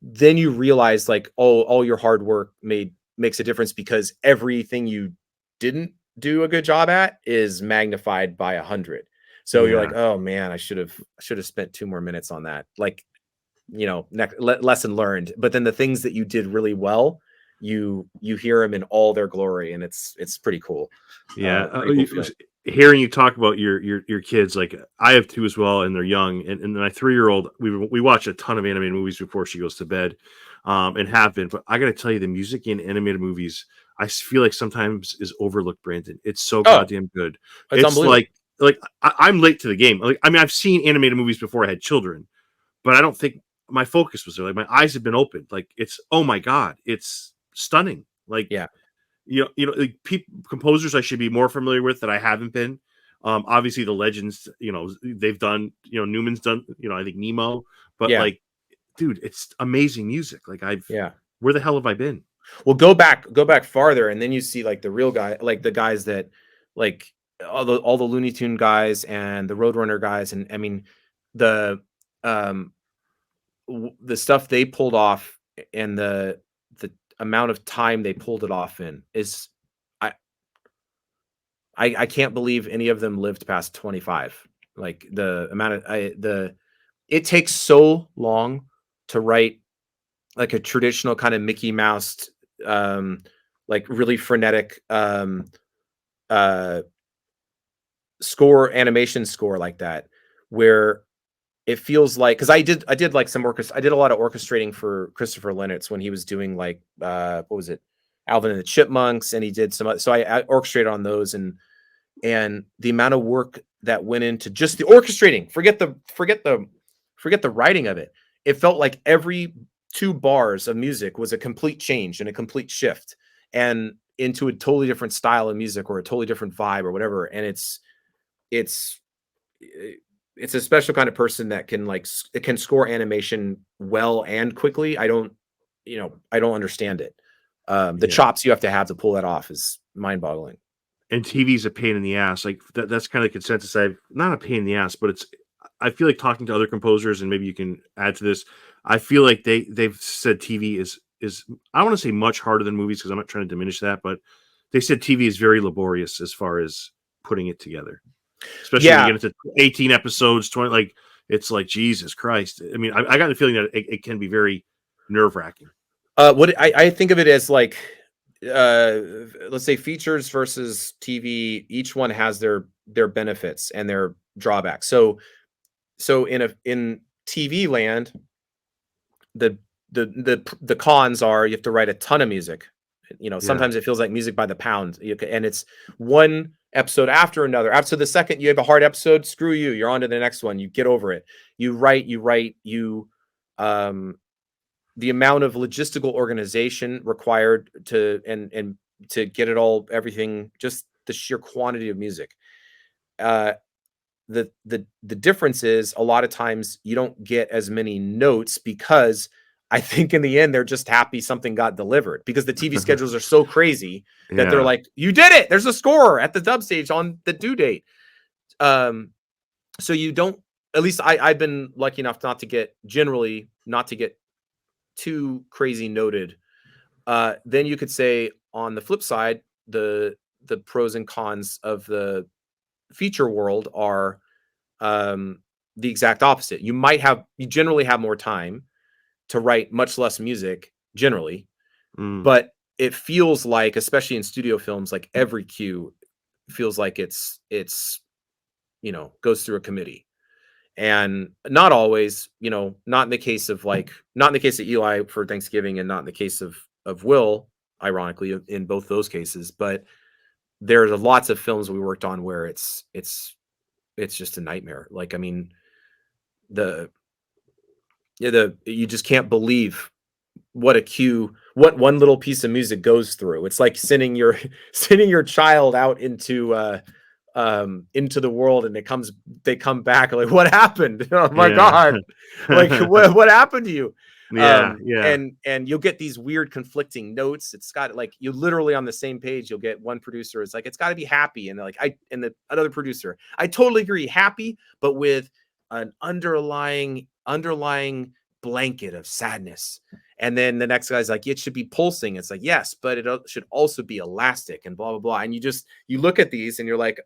then you realize, like, all your hard work makes a difference, because everything you didn't do a good job at is magnified by 100. So you're like, Yeah, oh man, I should have spent 2 more minutes on that. Like, lesson learned. But then the things that you did really well, you hear them in all their glory, and it's pretty cool. yeah. Pretty cool feeling. Hearing you talk about your kids, like I have 2 as well, and they're young. And my 3-year-old, we watch a ton of animated movies before she goes to bed, and have been. But I got to tell you, the music in animated movies, feel like sometimes is overlooked. Brandon, it's so Oh, goddamn good. it's It's unbelievable. like I'm late to the game. Like, I mean, I've seen animated movies before I had children, but I don't think my focus was there. Like, my eyes have been opened. Like, it's, oh my god, it's stunning. Like, Yeah. like composers I should be more familiar with that I haven't been. Obviously the legends, they've done, Newman's done, I think Nemo, but Yeah. like, dude, it's amazing music. Like, Yeah. where the hell have I been? Well, go back farther, and then you see, like, the real guy, like the guys that, like, all the Looney Tune guys and the Roadrunner guys, and I mean, the um the stuff they pulled off, and the amount of time they pulled it off in is, I I can't believe any of them lived past 25. Like, the amount of it takes so long to write, like, a traditional kind of Mickey Mouse, um, like, really frenetic, uh, animation score like that, where it feels like, because I did like I did a lot of orchestrating for Christopher Lennertz when he was doing, like, what was it, Alvin and the Chipmunks, and he did so I orchestrated on those, and the amount of work that went into just the orchestrating, forget the writing of it. It felt like every 2 bars of music was a complete change and a complete shift, and into a totally different style of music, or a totally different vibe, or whatever. And it's it's a special kind of person that can, like, it can score animation well and quickly. I don't understand it. The Yeah. chops you have to pull that off is mind-boggling. And TV's a pain in the ass. Like, that's kind of the consensus. I've not a pain in the ass, but I feel like talking to other composers, and maybe you can add to this. I feel like they've said TV is I don't want to say much harder than movies, because I'm not trying to diminish that, but they said TV is very laborious as far as putting it together, especially when Yeah. you get into 18 episodes, 20. Like, it's like, Jesus Christ. I mean, I got the feeling that it can be very nerve wracking. What I think of it as, like, uh, let's say features versus TV. Each one has their benefits and their drawbacks. So in TV land, the cons are, you have to write a ton of music. Yeah. Sometimes it feels like music by the pound, and it's one episode after another. After the second you have a hard episode, screw you. You're on to the next one. You get over it. Um, the amount of logistical organization required and to get it all, everything, just the sheer quantity of music. Uh, the difference is, a lot of times you don't get as many notes, because I think in the end they're just happy something got delivered, because the TV schedules are so crazy that they're Yeah. like, you did it. There's a score at the dub stage on the due date. Um, so you don't, at least I've been lucky enough generally not to get too crazy noted. Then you could say, on the flip side, the pros and cons of the feature world are, the exact opposite. You generally have more time to write much less music generally, Mm. but it feels like, especially in studio films, like every cue feels like it's goes through a committee. And not always, not in the case of not in the case of Eli for Thanksgiving, and not in the case of Will, ironically, in both those cases. But there's lots of films we worked on where it's just a nightmare. Like, I mean, the you just can't believe what one little piece of music goes through. It's like sending your sending your child out into the world, and they come back like, what happened? Oh my Yeah. god, like what happened to you? Yeah. Yeah. And you'll get these weird conflicting notes. It's got, like, you literally on the same page, you'll get one producer is like, it's got to be happy, and they're like, another producer, I totally agree, happy, but with an underlying blanket of sadness. And then the next guy's like, it should be pulsing. It's like, yes, but it should also be elastic, and blah blah blah. And you look at these and you're like,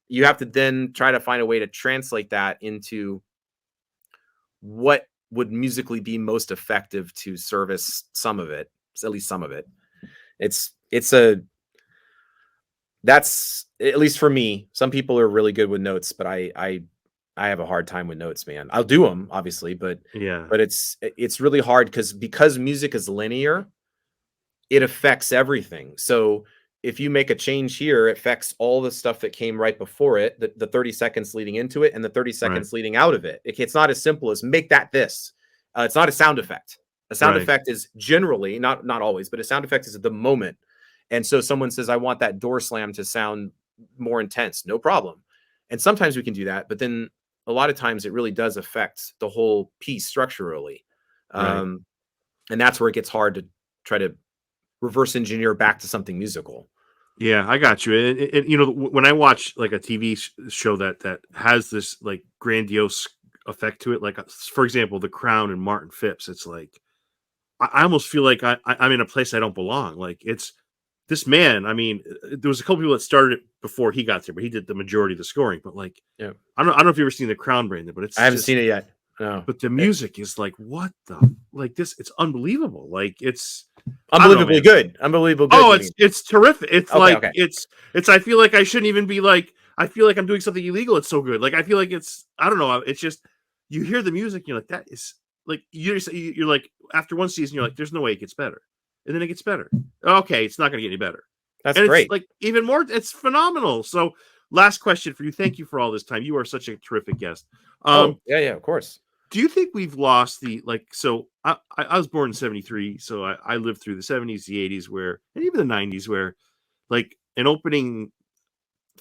you have to then try to find a way to translate that into what would musically be most effective to service some of it, at least some of it. That's, at least for me. Some people are really good with notes, but I have a hard time with notes, man. I'll do them, obviously, but Yeah. it's really hard because music is linear. It affects everything. So if you make a change here, it affects all the stuff that came right before it, the 30 seconds leading into it and the 30 seconds leading out of it. It's not as simple as make that this. It's not a sound effect. A sound effect is generally, not always, but a sound effect is at the moment. And so someone says, I want that door slam to sound more intense. No problem. And sometimes we can do that, but then a lot of times it really does affect the whole piece structurally. And that's where it gets hard to try to reverse engineer back to something musical. Yeah, I got you. And when I watch like a TV show that has this like grandiose effect to it, like for example, The Crown and Martin Phipps, it's like I almost feel like I'm in a place I don't belong. Like, it's this man. I mean, there was a couple people that started it before he got there, but he did the majority of the scoring. But like, yeah, I don't know if you've ever seen The Crown, Brandon, but I haven't seen it yet. No, but the music is like, what the, like this, it's unbelievable. Like, it's unbelievably good. Unbelievable good. Oh, it's terrific. It's okay, like okay. it's I feel like I shouldn't even be like, I feel like I'm doing something illegal. It's so good. Like, I feel like I don't know. It's just, you hear the music, you're like, that is like, you're like, after one season, you're like, there's no way it gets better. And then it gets better. Okay, it's not going to get any better. That's and great. It's like even more, it's phenomenal. So last question for you. Thank you for all this time. You are such a terrific guest. Yeah, of course. Do you think we've lost the, like, so I was born in 73, so I lived through the 70s, the 80s, and even the 90s, where like an opening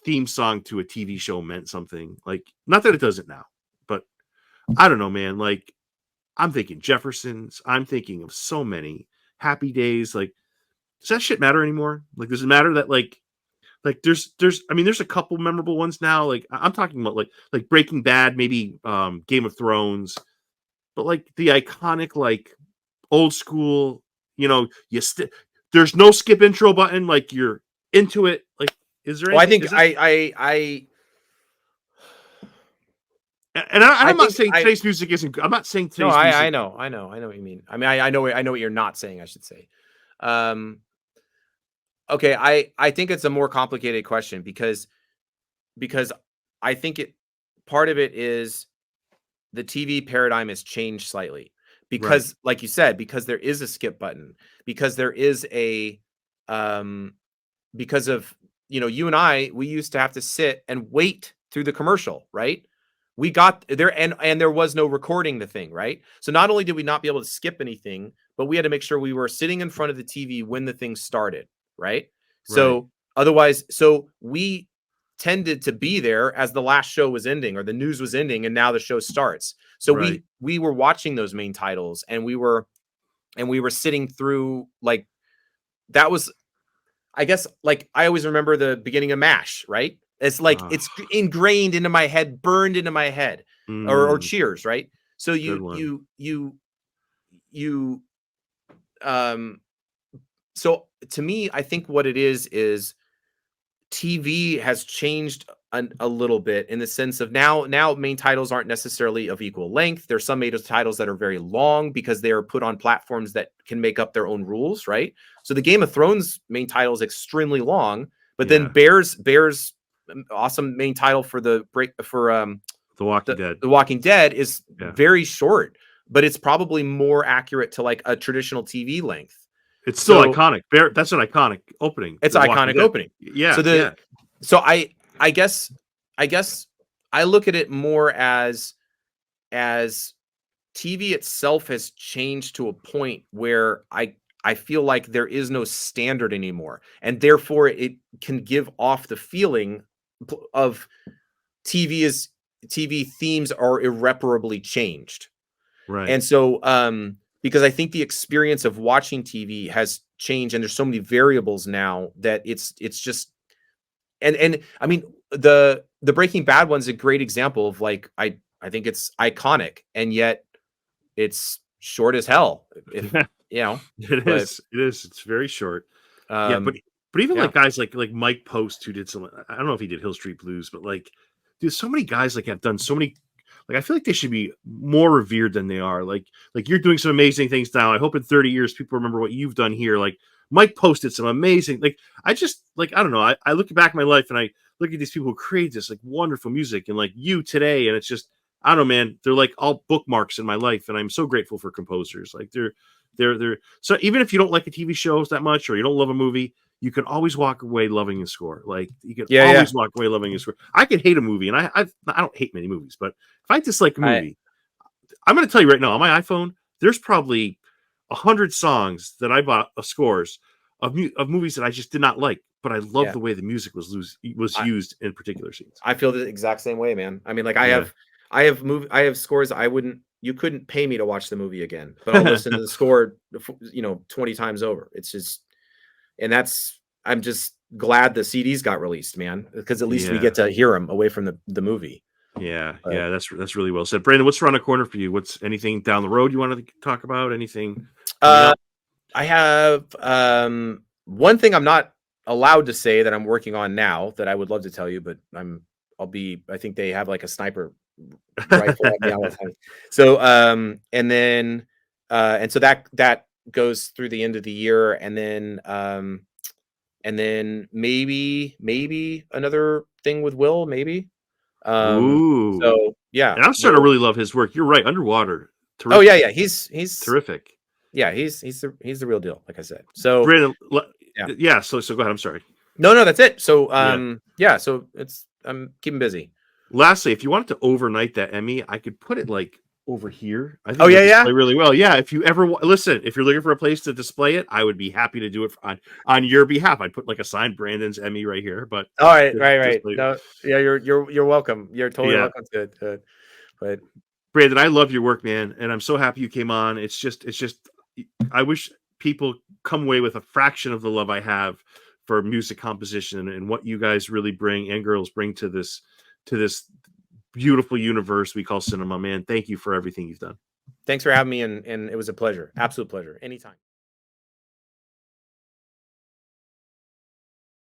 theme song to a TV show meant something. Like, not that it doesn't now, but I don't know, man. Like, I'm thinking Jeffersons, I'm thinking of so many Happy Days. Like, does that shit matter anymore? Like, does it matter that like there's I mean, there's a couple memorable ones now. Like, I'm talking about like Breaking Bad, maybe Game of Thrones, but like the iconic, like old school, there's no skip intro button, like you're into it. Like, is there anything? I'm not saying today's music isn't good. I'm not saying today's music. I know what you mean. I mean, I know what you're not saying, I should say. Okay, I think it's a more complicated question because I think part of it is the TV paradigm has changed slightly because, like you said, because there is a skip button, because there is because of, you and I, we used to have to sit and wait through the commercial, right? We got there, and there was no recording the thing, right? So not only did we not be able to skip anything, but we had to make sure we were sitting in front of the TV when the thing started, right? So otherwise, we tended to be there as the last show was ending or the news was ending, and now the show starts. So we were watching those main titles, and we were sitting through, like, that was, I guess, like, I always remember the beginning of MASH, right? It's like, it's ingrained into my head, burned into my head, or Cheers, right? So so to me, I think what it is TV has changed a little bit in the sense of now main titles aren't necessarily of equal length. There's some main titles that are very long because they are put on platforms that can make up their own rules, right? So the Game of Thrones main title is extremely long, but then Bears awesome main title for the The Walking Dead is very short, but it's probably more accurate to like a traditional TV length. It's still iconic. That's an iconic opening. It's an iconic opening. Yeah. So I guess I look at it more as TV itself has changed to a point where I feel like there is no standard anymore, and therefore it can give off the feeling of TV themes are irreparably changed. Right. And so because I think the experience of watching TV has changed, and there's so many variables now that it's just and I mean the Breaking Bad one's a great example of like I think it's iconic, and yet it's short as hell. If, you know, it is. It's very short. But even like guys like Mike Post, who did some, I don't know if he did Hill Street Blues, but like, dude, so many guys like have done so many. Like, I feel like they should be more revered than they are. Like you're doing some amazing things now. I hope in 30 years people remember what you've done here. Like Mike Post did some amazing. Like I just like I don't know. I look back at my life and I look at these people who create this like wonderful music, and like you today, and it's just I don't know, man. They're like all bookmarks in my life, and I'm so grateful for composers. Like they're so even if you don't like a TV shows that much or you don't love a movie, you can always walk away loving a score. Like you can always walk away loving a score. I can hate a movie, and I don't hate many movies, but if I dislike a movie, I'm going to tell you right now on my iPhone, there's probably 100 songs that I bought scores of movies that I just did not like, but I love the way the music was used in particular scenes. I feel the exact same way, man. I mean, like I have scores you couldn't pay me to watch the movie again, but I'll listen to the score, 20 times over. It's just, and I'm just glad the CDs got released, man, because at least we get to hear them away from the movie. Yeah. That's really well said. Brandon, what's around the corner for you? What's anything down the road you want to talk about? Anything? I have one thing I'm not allowed to say that I'm working on now that I would love to tell you, but I think they have like a sniper rifle at me all the time. So and so that goes through the end of the year, and then maybe another thing with Will, maybe. Ooh. So yeah, and I'm starting to really love his work. You're right, Underwater. Terrific. Oh yeah, he's terrific. Yeah, he's the real deal, like I said. So Brandon, so go ahead. I'm sorry. No, that's it. So so I'm keeping busy. Lastly, if you wanted to overnight that Emmy, I could put it like over here. I think display really well. Yeah, if you ever listen, if you're looking for a place to display it, I would be happy to do it on your behalf. I'd put like a signed Brandon's Emmy right here. But all right. No, yeah, you're welcome. You're totally welcome to it. But Brandon, I love your work, man, and I'm so happy you came on. It's just I wish people come away with a fraction of the love I have for music composition and what you guys really bring and girls bring to this beautiful universe we call cinema, man. Thank you for everything you've done. Thanks for having me, and it was a pleasure. Absolute pleasure. Anytime.